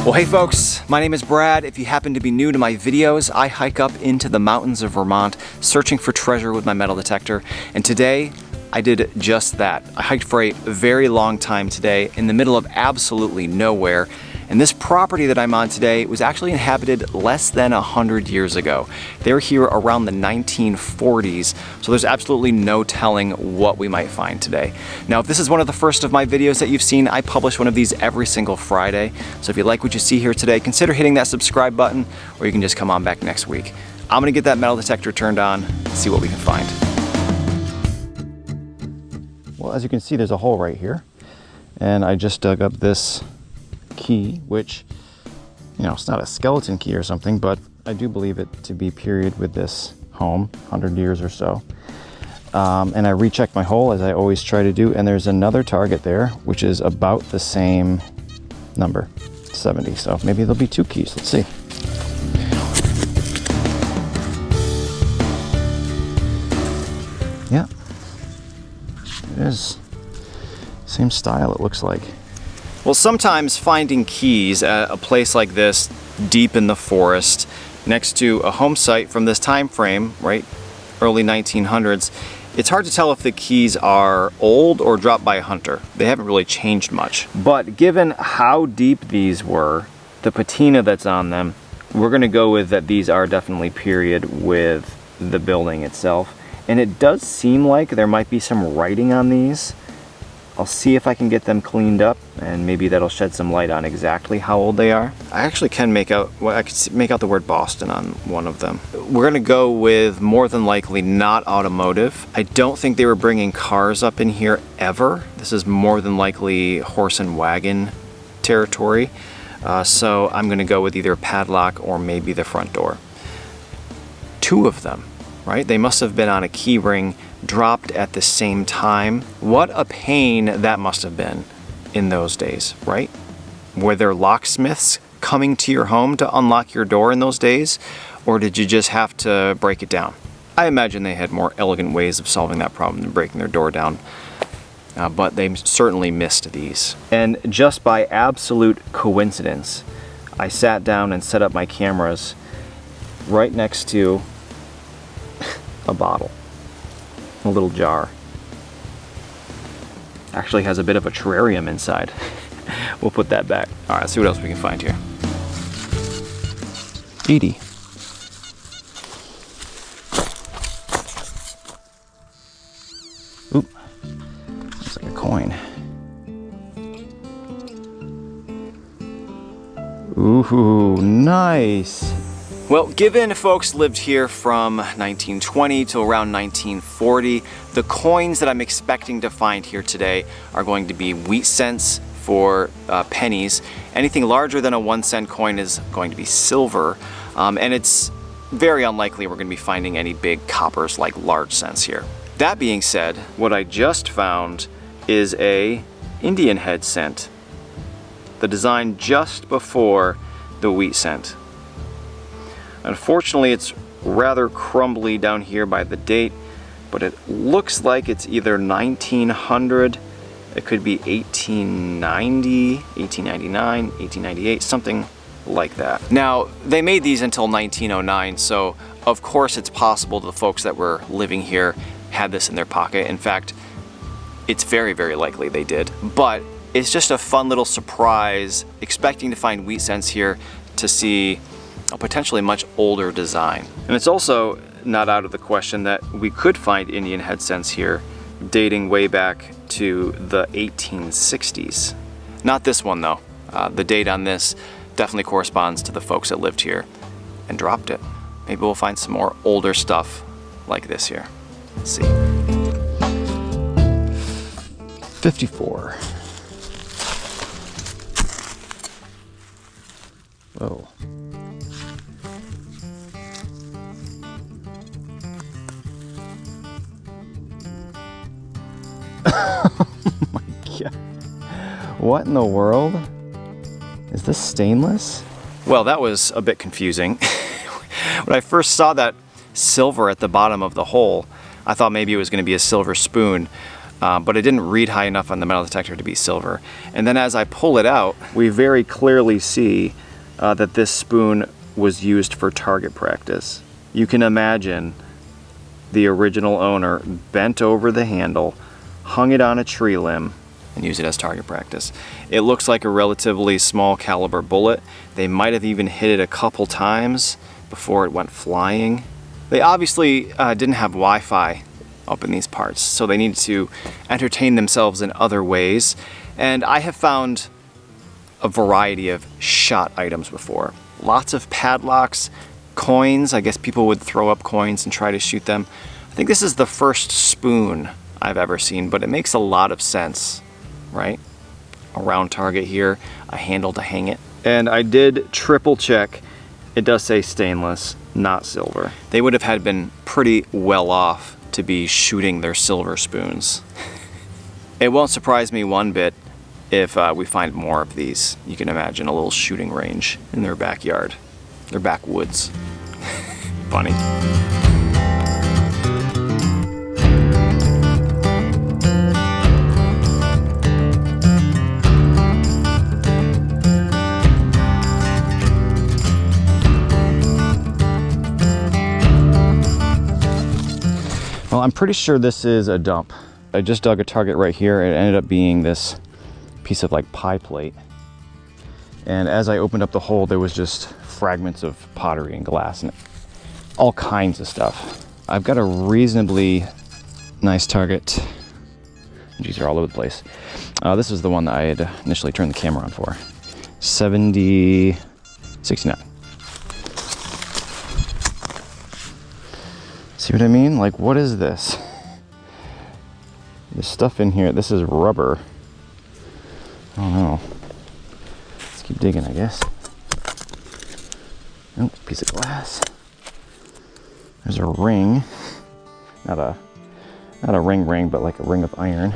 Well, hey folks, my name is Brad. If you happen to be new to my videos, I hike up into the mountains of Vermont searching for treasure with my metal detector. And today, I did just that. I hiked for a very long time today in the middle of absolutely nowhere. And this property that I'm on today was actually inhabited less than 100 years ago. They were here around the 1940s, so there's absolutely no telling what we might find today. Now, if this is one of the first of my videos that you've seen, I publish one of these every single Friday. So if you like what you see here today, consider hitting that subscribe button, or you can just come on back next week. I'm gonna get that metal detector turned on, see what we can find. Well, as you can see, there's a hole right here, and I just dug up this key, which, you know, it's not a skeleton key or something, but I do believe it to be period with this home, 100 years or so. And I rechecked my hole, as I always try to do, and there's another target there, which is about the same number, 70. So maybe there'll be two keys. Let's see. Yeah, it is. Same style, it looks like. Well, sometimes finding keys at a place like this, deep in the forest, next to a home site from this time frame, right, early 1900s, it's hard to tell if the keys are old or dropped by a hunter. They haven't really changed much. But given how deep these were, the patina that's on them, we're gonna go with that these are definitely period with the building itself. And it does seem like there might be some writing on these. I'll see if I can get them cleaned up, and maybe that'll shed some light on exactly how old they are. I actually can make out, well, I could make out the word Boston on one of them. We're gonna go with more than likely not automotive. I don't think they were bringing cars up in here ever. This is more than likely horse and wagon territory. So I'm gonna go with either padlock or maybe the front door. Two of them, right? They must have been on a key ring, dropped at the same time. What a pain that must have been in those days, right? Were there locksmiths coming to your home to unlock your door in those days? Or did you just have to break it down? I imagine they had more elegant ways of solving that problem than breaking their door down. But they certainly missed these. And just by absolute coincidence, I sat down and set up my cameras right next to a bottle. A little jar. Actually has a bit of a terrarium inside. We'll put that back. All right, let's see what else we can find here. 80. Oop, looks like a coin. Ooh, nice. Well, given folks lived here from 1920 to around 1940, the coins that I'm expecting to find here today are going to be wheat cents for pennies. Anything larger than a 1-cent coin is going to be silver, and it's very unlikely we're going to be finding any big coppers like large cents here. That being said, what I just found is a Indian head cent, the design just before the wheat cent. Unfortunately, it's rather crumbly down here by the date, but it looks like it's either 1900, it could be 1890, 1899, 1898, something like that. Now, they made these until 1909, so of course it's possible the folks that were living here had this in their pocket. In fact, it's very, very likely they did. But it's just a fun little surprise, expecting to find wheat cents here to see a potentially much older design. And it's also not out of the question that we could find Indian head cents here dating way back to the 1860s. Not this one though. The date on this definitely corresponds to the folks that lived here and dropped it. Maybe we'll find some more older stuff like this here. Let's see. 54. Whoa. Oh my God. What in the world? Is this stainless? Well, that was a bit confusing. When I first saw that silver at the bottom of the hole, I thought maybe it was going to be a silver spoon. but it didn't read high enough on the metal detector to be silver. And then as I pull it out, we very clearly see that this spoon was used for target practice. You can imagine the original owner bent over the handle, hung it on a tree limb, and used it as target practice. It looks like a relatively small caliber bullet. They might have even hit it a couple times before it went flying. They obviously didn't have Wi-Fi up in these parts, so they needed to entertain themselves in other ways. And I have found a variety of shot items before. Lots of padlocks, coins. I guess people would throw up coins and try to shoot them. I think this is the first spoon I've ever seen, but it makes a lot of sense, right? A round target here, a handle to hang it. And I did triple check. It does say stainless, not silver. They would have been pretty well off to be shooting their silver spoons. It won't surprise me one bit if we find more of these. You can imagine a little shooting range in their backyard, their backwoods. Funny. Well, I'm pretty sure this is a dump. I just dug a target right here. It ended up being this piece of like pie plate. And as I opened up the hole, there was just fragments of pottery and glass and all kinds of stuff. I've got a reasonably nice target. These are all over the place. This is the one that I had initially turned the camera on for. 69. See what I mean? Like, what is this? There's stuff in here. This is rubber. I don't know. Let's keep digging, I guess. Oh, piece of glass. There's a ring. Not a ring, but like a ring of iron.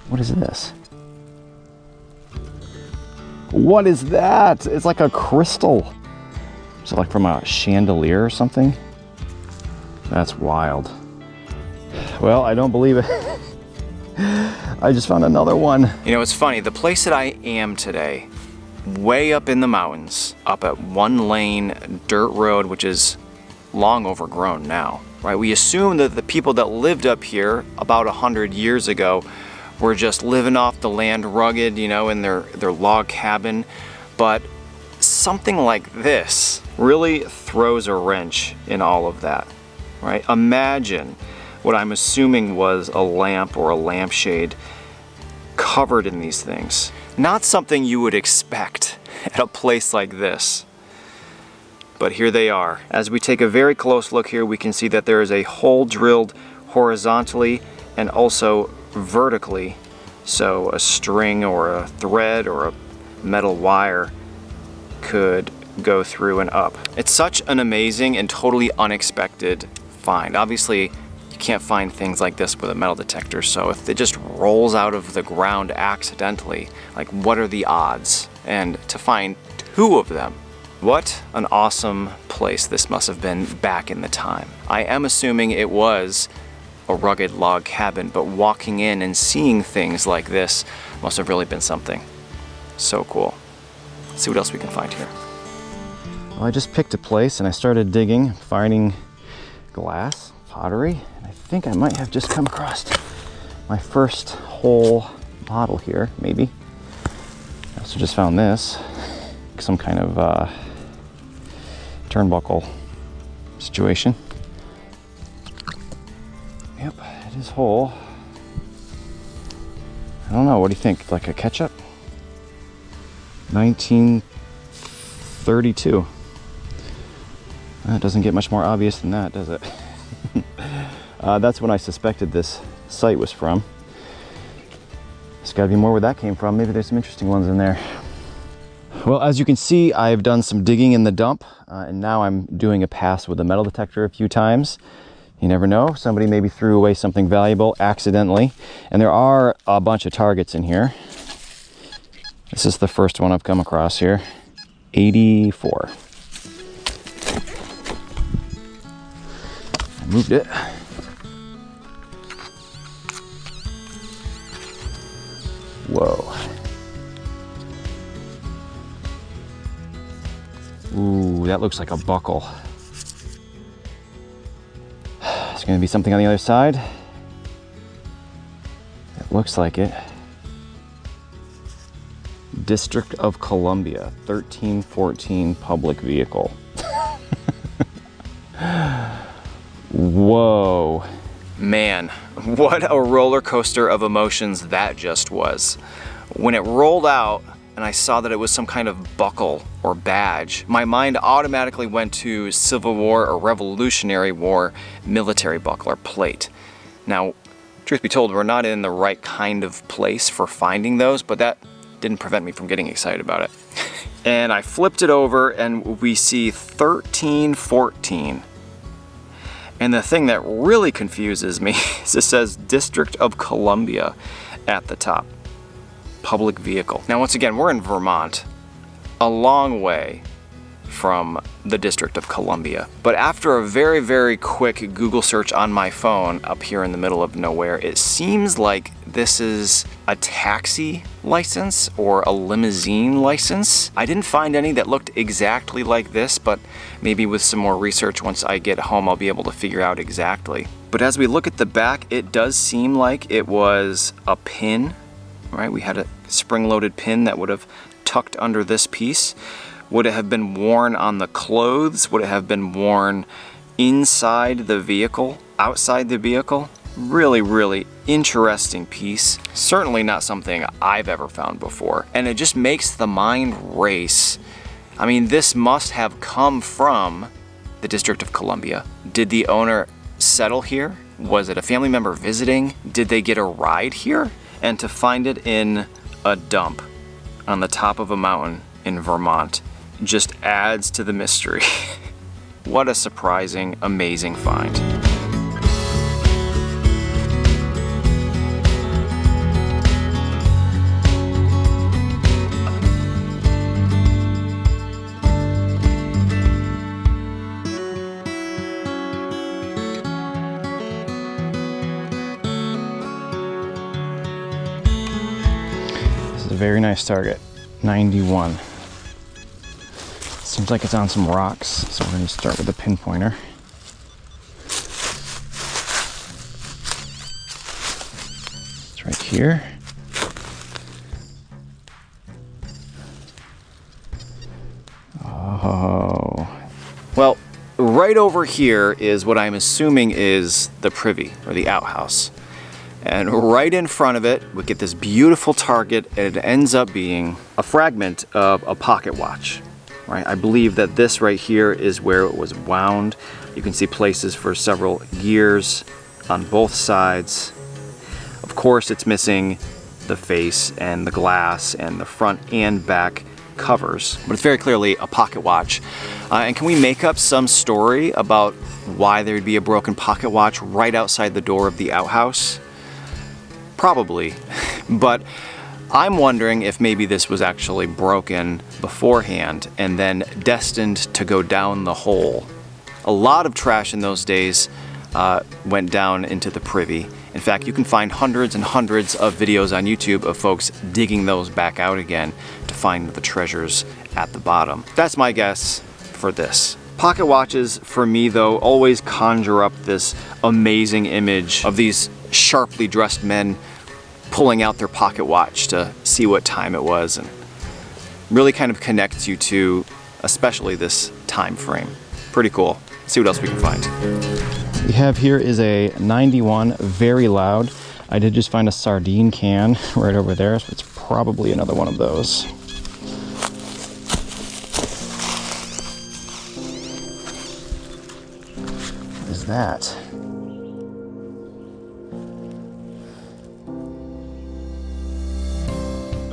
What is this? What is that? It's like a crystal. Is it like from a chandelier or something? That's wild. Well, I don't believe it. I just found another one. You know, it's funny, the place that I am today, way up in the mountains, up at one lane dirt road, which is long overgrown now, right? We assume that the people that lived up here about 100 years ago were just living off the land rugged, you know, in their log cabin. But something like this really throws a wrench in all of that, right? Imagine what I'm assuming was a lamp or a lampshade covered in these things. Not something you would expect at a place like this. But here they are. As we take a very close look here, we can see that there is a hole drilled horizontally and also vertically. So a string or a thread or a metal wire could go through and up. It's such an amazing and totally unexpected find. Obviously, you can't find things like this with a metal detector, so if it just rolls out of the ground accidentally, like, what are the odds? And to find two of them, what an awesome place this must have been back in the time. I am assuming it was a rugged log cabin, but walking in and seeing things like this must have really been something. So cool. Let's see what else we can find here. Well, I just picked a place and I started digging, finding glass, pottery, and I think I might have just come across my first whole model here, maybe. I also just found this, some kind of turnbuckle situation. Yep, it is whole. I don't know, what do you think? Like a ketchup? 1932. It doesn't get much more obvious than that, does it? That's when I suspected this site was from. There's got to be more where that came from. Maybe there's some interesting ones in there. Well, as you can see, I've done some digging in the dump, and now I'm doing a pass with a metal detector a few times. You never know, somebody maybe threw away something valuable accidentally. And there are a bunch of targets in here. This is the first one I've come across here. 84. I moved it. that looks like a buckle. There's gonna be something on the other side. It looks like it. District of Columbia, 1314 public vehicle. Whoa. Man, what a roller coaster of emotions that just was. When it rolled out and I saw that it was some kind of buckle or badge, my mind automatically went to Civil War or Revolutionary War military buckle or plate. Now, truth be told, we're not in the right kind of place for finding those, but that didn't prevent me from getting excited about it. And I flipped it over and we see 1314. And the thing that really confuses me is it says District of Columbia at the top. Public vehicle. Now, once again, we're in Vermont, a long way from the District of Columbia. But after a very, very quick Google search on my phone up here in the middle of nowhere, it seems like this is a taxi license or a limousine license. I didn't find any that looked exactly like this, but maybe with some more research once I get home, I'll be able to figure out exactly. But as we look at the back, it does seem like it was a pin, right? We had a spring-loaded pin that would have tucked under this piece. Would it have been worn on the clothes? Would it have been worn inside the vehicle, outside the vehicle? Really, really interesting piece. Certainly not something I've ever found before. And it just makes the mind race. I mean, this must have come from the District of Columbia. Did the owner settle here? Was it a family member visiting? Did they get a ride here? And to find it in a dump on the top of a mountain in Vermont just adds to the mystery. What a surprising, amazing find. This is a very nice target, 91. Seems like it's on some rocks, so we're going to start with a pinpointer. It's right here. Oh. Well, right over here is what I'm assuming is the privy, or the outhouse. And right in front of it, we get this beautiful target, and it ends up being a fragment of a pocket watch. Right? I believe that this right here is where it was wound. You can see places for several years on both sides. Of course, it's missing the face and the glass and the front and back covers, but it's very clearly a pocket watch. And can we make up some story about why there'd be a broken pocket watch right outside the door of the outhouse? Probably, but I'm wondering if maybe this was actually broken beforehand and then destined to go down the hole. A lot of trash in those days went down into the privy. In fact, you can find hundreds and hundreds of videos on YouTube of folks digging those back out again to find the treasures at the bottom. That's my guess for this. Pocket watches, for me though, always conjure up this amazing image of these sharply dressed men pulling out their pocket watch to see what time it was, and really kind of connects you to especially this time frame. Pretty cool. Let's see what else we can find. What we have here is a 91, very loud. I did just find a sardine can right over there, so it's probably another one of those. What is that?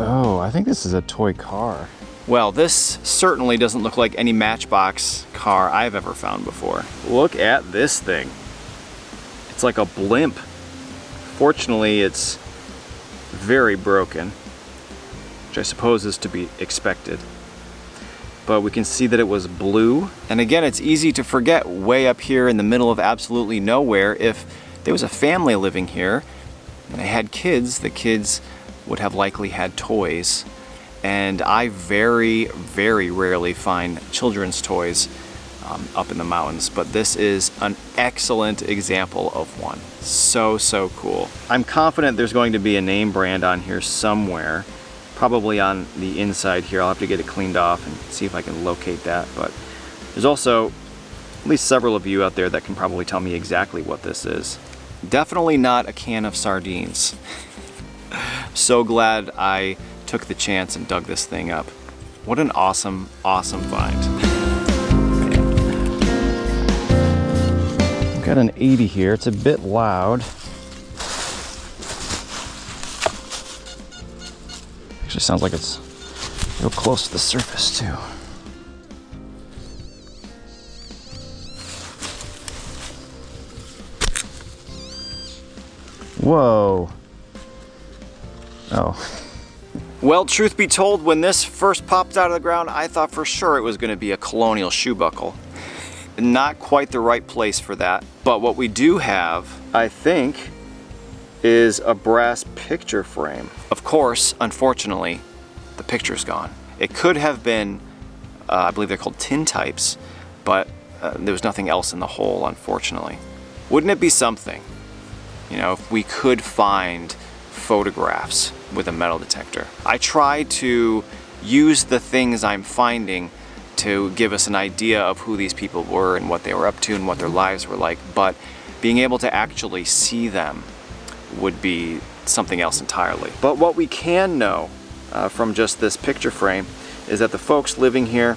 Oh, I think this is a toy car. Well, this certainly doesn't look like any Matchbox car I've ever found before. Look at this thing. It's like a blimp. Fortunately, it's very broken, which I suppose is to be expected. But we can see that it was blue. And again, it's easy to forget way up here in the middle of absolutely nowhere, if there was a family living here and they had kids, the kids would have likely had toys. and I very, very rarely find children's toys up in the mountains, but this is an excellent example of one. So cool. I'm confident there's going to be a name brand on here somewhere, probably on the inside here. I'll have to get it cleaned off and see if I can locate that, but there's also at least several of you out there that can probably tell me exactly what this is. Definitely not a can of sardines. So glad I took the chance and dug this thing up. What an awesome, awesome find. Got an 80 here. It's a bit loud. Actually sounds like it's real close to the surface too. Whoa. Oh. Well, truth be told, when this first popped out of the ground, I thought for sure it was going to be a colonial shoe buckle. Not quite the right place for that, but what we do have, I think, is a brass picture frame. Of course, unfortunately, the picture's gone. It could have been, I believe they're called tintypes, but there was nothing else in the hole, unfortunately. Wouldn't it be something, you know, if we could find photographs with a metal detector? I try to use the things I'm finding to give us an idea of who these people were and what they were up to and what their lives were like, but being able to actually see them would be something else entirely. But what we can know from just this picture frame is that the folks living here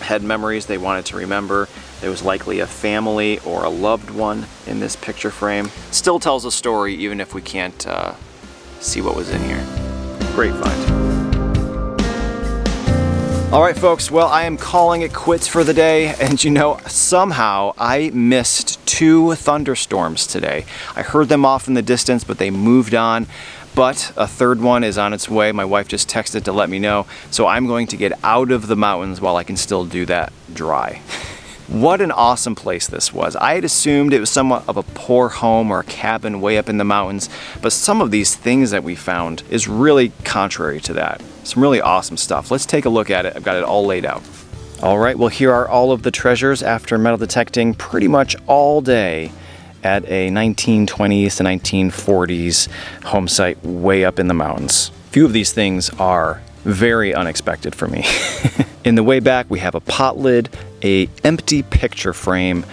had memories they wanted to remember. There was likely a family or a loved one in this picture frame. Still tells a story even if we can't see what was in here. Great find. All right, folks, well, I am calling it quits for the day, and you know, somehow I missed 2 thunderstorms today. I heard them off in the distance, but they moved on, but a third one is on its way. My wife just texted to let me know, so I'm going to get out of the mountains while I can still do that dry. What an awesome place this was. I had assumed it was somewhat of a poor home or a cabin way up in the mountains, but some of these things that we found is really contrary to that. Some really awesome stuff. Let's take a look at it. I've got it all laid out. All right, well, here are all of the treasures after metal detecting pretty much all day at a 1920s to 1940s home site way up in the mountains. A few of these things are very unexpected for me. In the way back, we have a pot lid, a empty picture frame,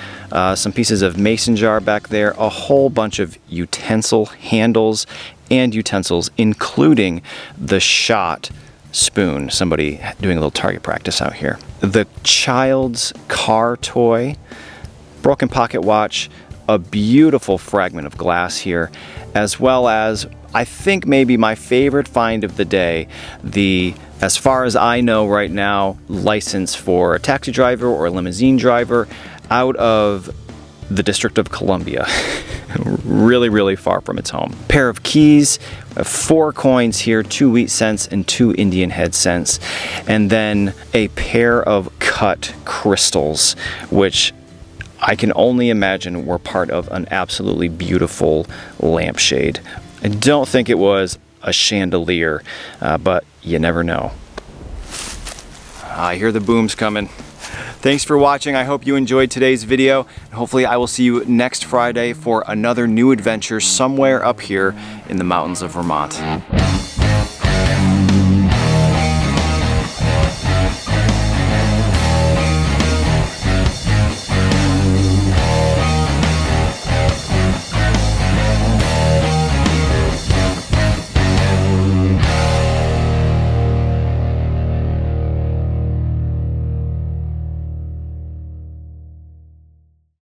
some pieces of mason jar back there, a whole bunch of utensil handles and utensils, including the shot spoon. Somebody doing a little target practice out here. The child's car toy, broken pocket watch, a beautiful fragment of glass here, as well as, I think maybe my favorite find of the day, the, as far as I know right now, license for a taxi driver or a limousine driver out of the District of Columbia. Really, really far from its home. Pair of keys, 4 coins here, 2 wheat cents and 2 Indian head cents, and then a pair of cut crystals, which I can only imagine were part of an absolutely beautiful lampshade. I don't think it was a chandelier, but you never know. I hear the booms coming. Thanks for watching. I hope you enjoyed today's video. Hopefully I will see you next Friday for another new adventure somewhere up here in the mountains of Vermont.